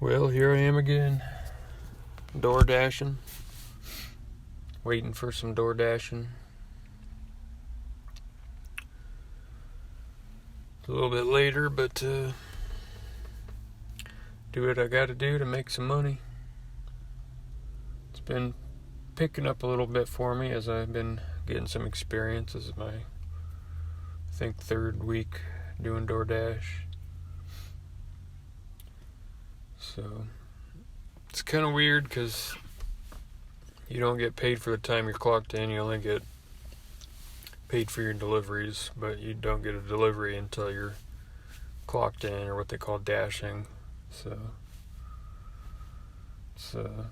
Well, here I am again, Doordashing, waiting for some Doordashing. It's a little bit later, but do what I gotta do to make some money. It's been picking up a little bit for me as I've been getting some experience. This is my, I think, third week doing Doordash. So it's kind of weird because you don't get paid for the time you're clocked in. You only get paid for your deliveries, but you don't get a delivery until you're clocked in, or what they call dashing. So it's a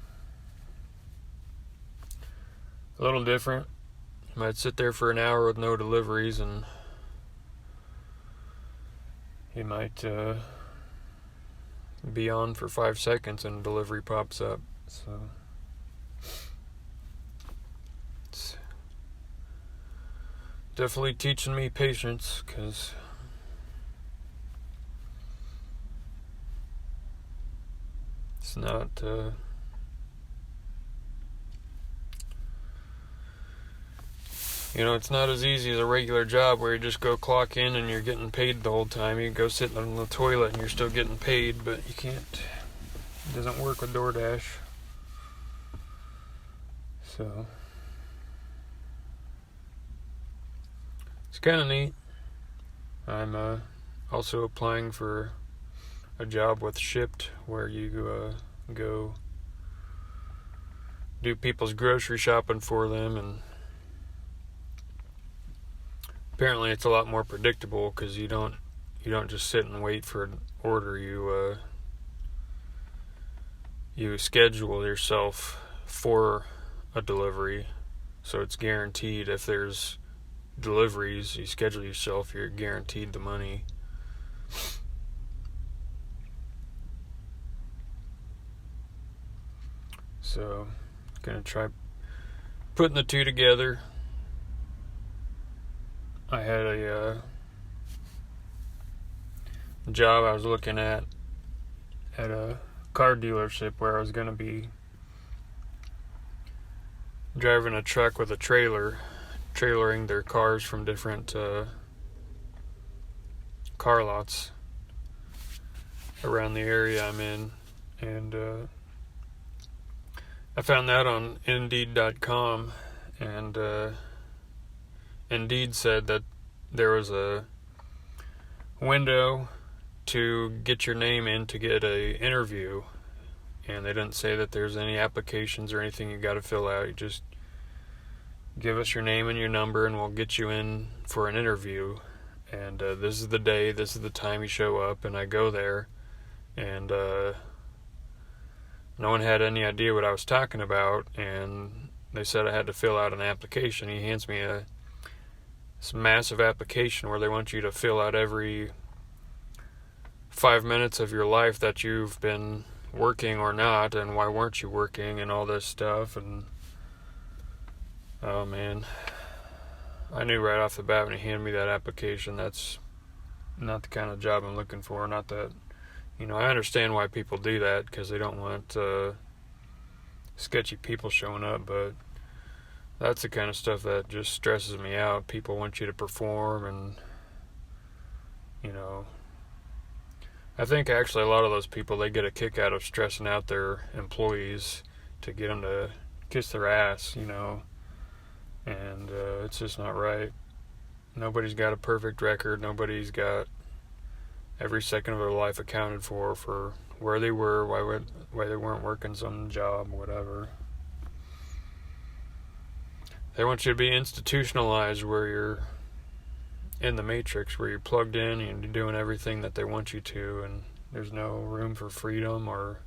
little different. You might sit there for an hour with no deliveries, and you might be on for 5 seconds and a delivery pops up. So it's definitely teaching me patience, because it's not it's not as easy as a regular job where you just go clock in and you're getting paid the whole time. You can go sit on the toilet and you're still getting paid, but you can't. It doesn't work with Doordash. So it's kind of neat. I'm also applying for a job with Shipped, where you go do people's grocery shopping for them, and apparently it's a lot more predictable because you don't just sit and wait for an order. You schedule yourself for a delivery, so it's guaranteed. If there's deliveries, you schedule yourself, you're guaranteed the money. So gonna try putting the two together. I had a job I was looking at a car dealership where I was going to be driving a truck with a trailering their cars from different car lots around the area I'm in. And I found that on Indeed.com, and Indeed said that there was a window to get your name in to get a interview, and they didn't say that there's any applications or anything you got to fill out. You just give us your name and your number and we'll get you in for an interview. And this is the day, this is the time you show up. And I go there, and no one had any idea what I was talking about, and they said I had to fill out an application. He hands me this massive application where they want you to fill out every 5 minutes of your life that you've been working or not, and why weren't you working, and all this stuff. And oh man, I knew right off the bat when he handed me that application, that's not the kind of job I'm looking for. Not that, I understand why people do that, because they don't want sketchy people showing up, but that's the kind of stuff that just stresses me out. People want you to perform, and I think actually a lot of those people, they get a kick out of stressing out their employees to get them to kiss their ass, and it's just not right. Nobody's got a perfect record. Nobody's got every second of their life accounted for where they were, why they weren't working some job, whatever. They want you to be institutionalized, where you're in the matrix, where you're plugged in and you're doing everything that they want you to, and there's no room for freedom or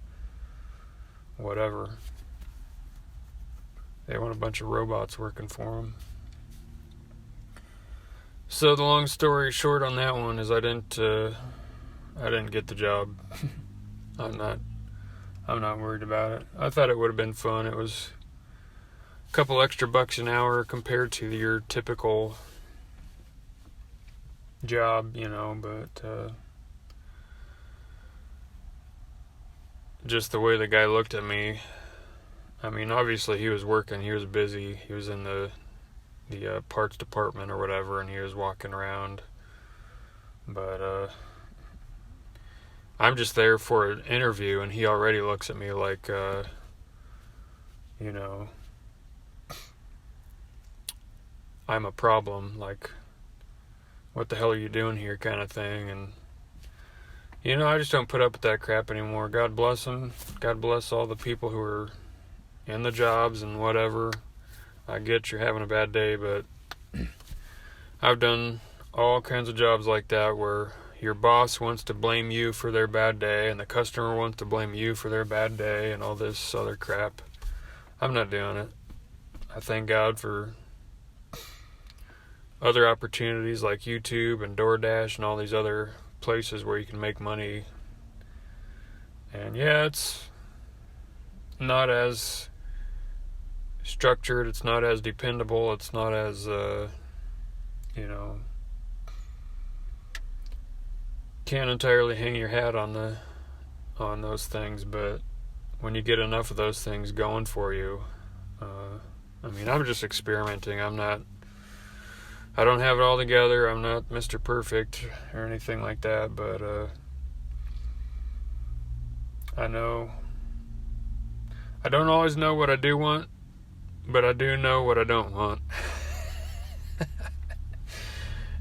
whatever. They want a bunch of robots working for them. So the long story short on that one is I didn't get the job. I'm not worried about it. I thought it would have been fun. It was a couple extra bucks an hour compared to your typical job, but just the way the guy looked at me. I mean, obviously he was working, he was busy, he was in the parts department or whatever, and he was walking around. But I'm just there for an interview, and he already looks at me like, you know, I'm a problem, like, what the hell are you doing here, kind of thing. And I just don't put up with that crap anymore. God bless them. God bless all the people who are in the jobs and whatever. I get you're having a bad day, but I've done all kinds of jobs like that where your boss wants to blame you for their bad day and the customer wants to blame you for their bad day and all this other crap. I'm not doing it. I thank God for other opportunities like YouTube and Doordash and all these other places where you can make money. And yeah, it's not as structured, it's not as dependable, it's not as can't entirely hang your hat on those things, but when you get enough of those things going for you, I'm just experimenting. I don't have it all together. I'm not Mr. Perfect or anything like that, but I know I don't always know what I do want, but I do know what I don't want.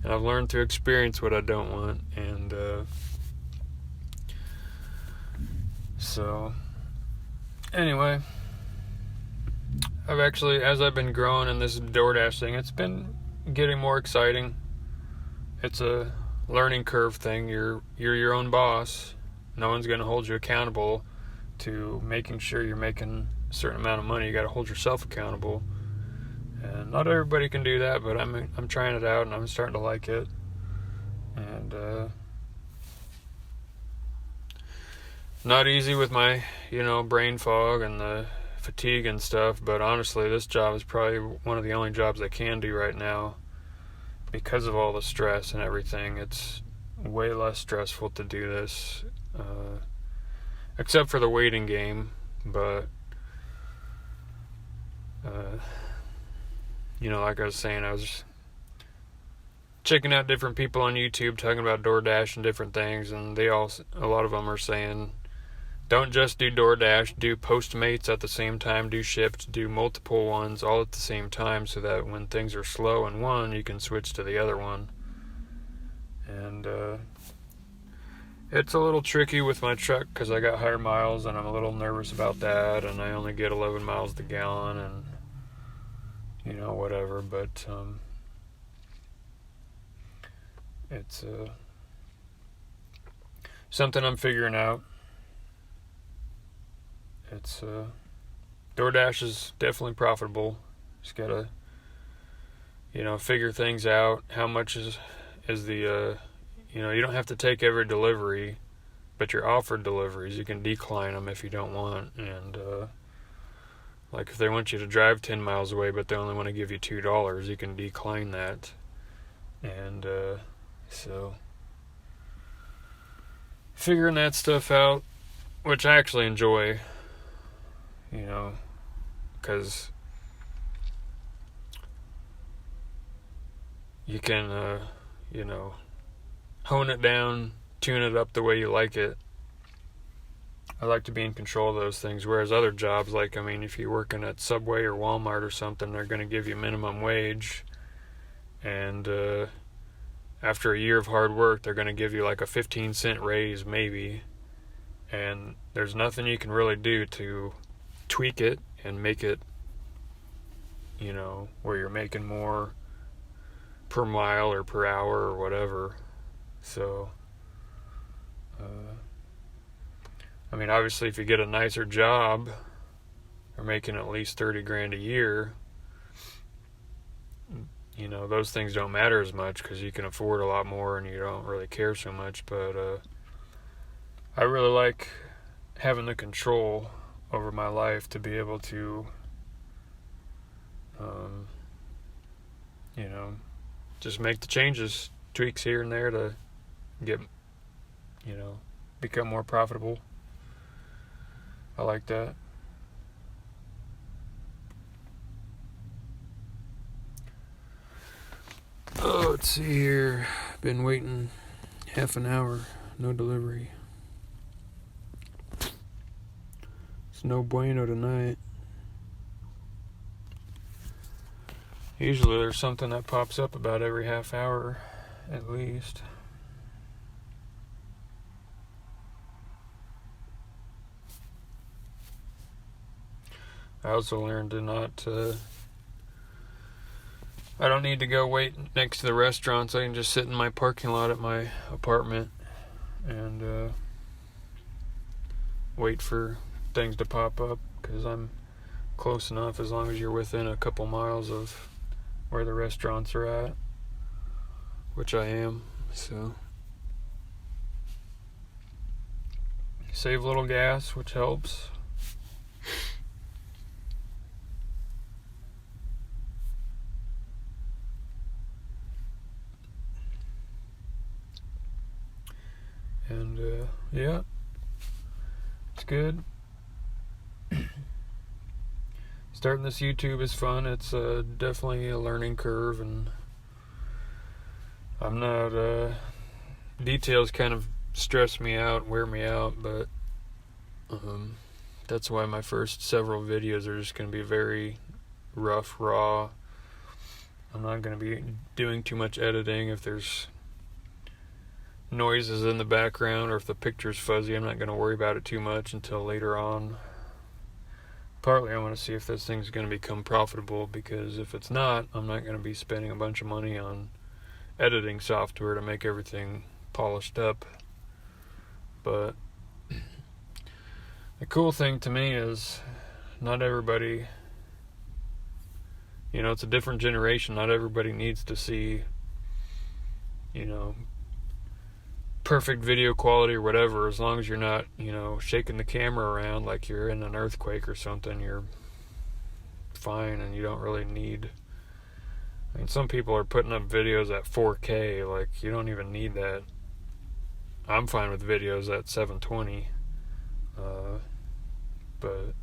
And I've learned to experience what I don't want, and so anyway, as I've been growing in this Doordash thing, it's been getting more exciting. It's a learning curve thing. You're your own boss. No one's going to hold you accountable to making sure you're making a certain amount of money. You got to hold yourself accountable, and not everybody can do that. But I'm trying it out, and I'm starting to like it. And not easy with my brain fog and the fatigue and stuff, but honestly this job is probably one of the only jobs I can do right now because of all the stress and everything. It's way less stressful to do this, except for the waiting game, but like I was saying, I was just checking out different people on YouTube talking about DoorDash and different things, and a lot of them are saying, don't just do DoorDash, do Postmates at the same time, do Shipt, do multiple ones all at the same time, so that when things are slow in one, you can switch to the other one. And it's a little tricky with my truck because I got higher miles, and I'm a little nervous about that, and I only get 11 miles to gallon, and whatever, but it's something I'm figuring out. It's DoorDash is definitely profitable. Just gotta figure things out. How much is the you don't have to take every delivery, but you're offered deliveries. You can decline them if you don't want, and like if they want you to drive 10 miles away but they only want to give you $2, you can decline that. And so figuring that stuff out, which I actually enjoy, because you can hone it down, tune it up the way you like it. I like to be in control of those things, whereas other jobs, like, if you're working at Subway or Walmart or something, they're going to give you minimum wage, and after a year of hard work, they're going to give you like a 15-cent raise, maybe, and there's nothing you can really do to tweak it and make it, where you're making more per mile or per hour or whatever. So obviously if you get a nicer job, you're making at least 30 grand a year, those things don't matter as much because you can afford a lot more and you don't really care so much. But I really like having the control over my life to be able to just make the changes, tweaks here and there to get become more profitable. I like that. Oh, let's see here. Been waiting half an hour. No delivery. It's no bueno tonight. Usually there's something that pops up about every half hour, at least. I also learned to not, I don't need to go wait next to the restaurants. I can just sit in my parking lot at my apartment and wait for things to pop up, because I'm close enough as long as you're within a couple miles of where the restaurants are at, which I am. So save a little gas, which helps. And yeah, it's good. Starting this YouTube is fun. It's definitely a learning curve, and I'm not, details kind of stress me out, wear me out, but that's why my first several videos are just going to be very rough, raw. I'm not going to be doing too much editing. If there's noises in the background or if the picture's fuzzy, I'm not going to worry about it too much until later on. Partly I want to see if this thing's going to become profitable, because if it's not, I'm not going to be spending a bunch of money on editing software to make everything polished up. But the cool thing to me is not everybody, it's a different generation. Not everybody needs to see, perfect video quality or whatever. As long as you're not, shaking the camera around like you're in an earthquake or something, you're fine, and you don't really need. I mean, some people are putting up videos at 4K, like you don't even need that. I'm fine with videos at 720, but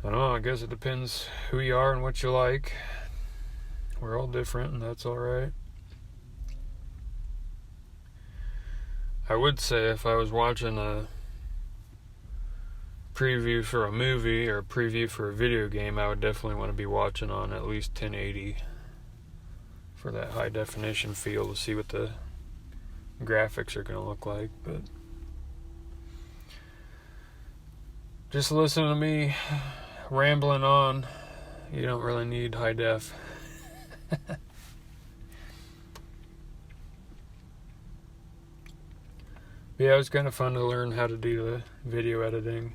I don't know, I guess it depends who you are and what you like. We're all different, and that's alright. I would say if I was watching a preview for a movie or a preview for a video game, I would definitely want to be watching on at least 1080 for that high definition feel, to see what the graphics are going to look like. But just listen to me rambling on. You don't really need high def. Yeah, it was kind of fun to learn how to do the video editing.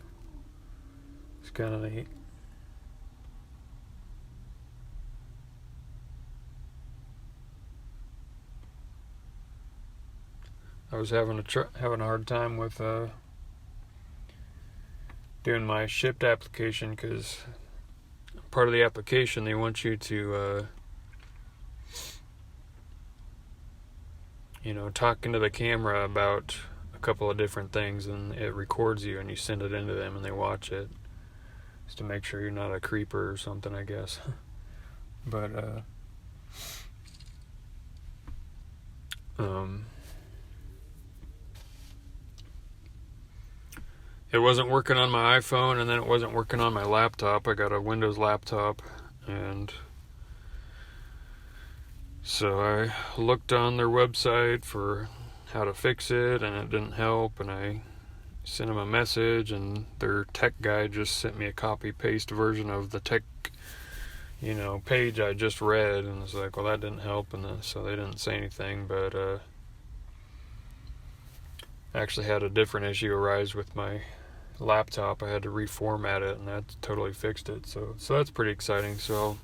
It's kind of neat. I was having a hard time with doing my shipped application, because part of the application they want you to talk into the camera about a couple of different things, and it records you and you send it into them and they watch it, just to make sure you're not a creeper or something, I guess. But it wasn't working on my iPhone, and then it wasn't working on my laptop. I got a Windows laptop, and so I looked on their website for how to fix it, and it didn't help, and I sent them a message, and their tech guy just sent me a copy-paste version of the tech, page I just read, and it's like, well, that didn't help, and so they didn't say anything. But I actually had a different issue arise with my laptop. I had to reformat it, and that totally fixed it, so that's pretty exciting. So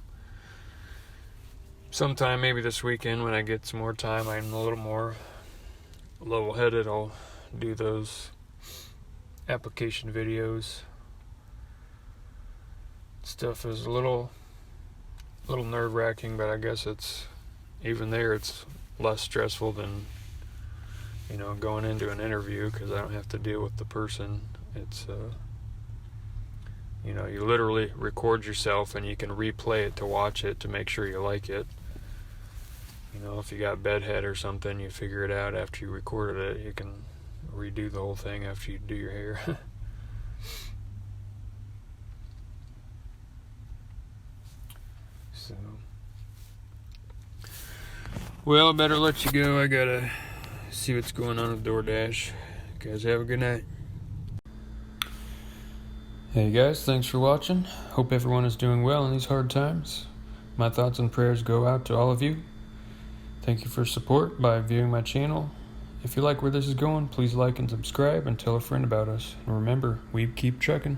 sometime maybe this weekend, when I get some more time, I'm a little more level-headed, I'll do those application videos. Stuff is a little nerve-wracking, but I guess it's less stressful than going into an interview, because I don't have to deal with the person It's you literally record yourself and you can replay it to watch it to make sure you like it. If you got bedhead or something, you figure it out after you recorded it. You can redo the whole thing after you do your hair. So, well, I better let you go. I gotta see what's going on with Doordash. You guys have a good night. Hey guys, thanks for watching. Hope everyone is doing well in these hard times. My thoughts and prayers go out to all of you. Thank you for support by viewing my channel. If you like where this is going, please like and subscribe and tell a friend about us. And remember, we keep trucking.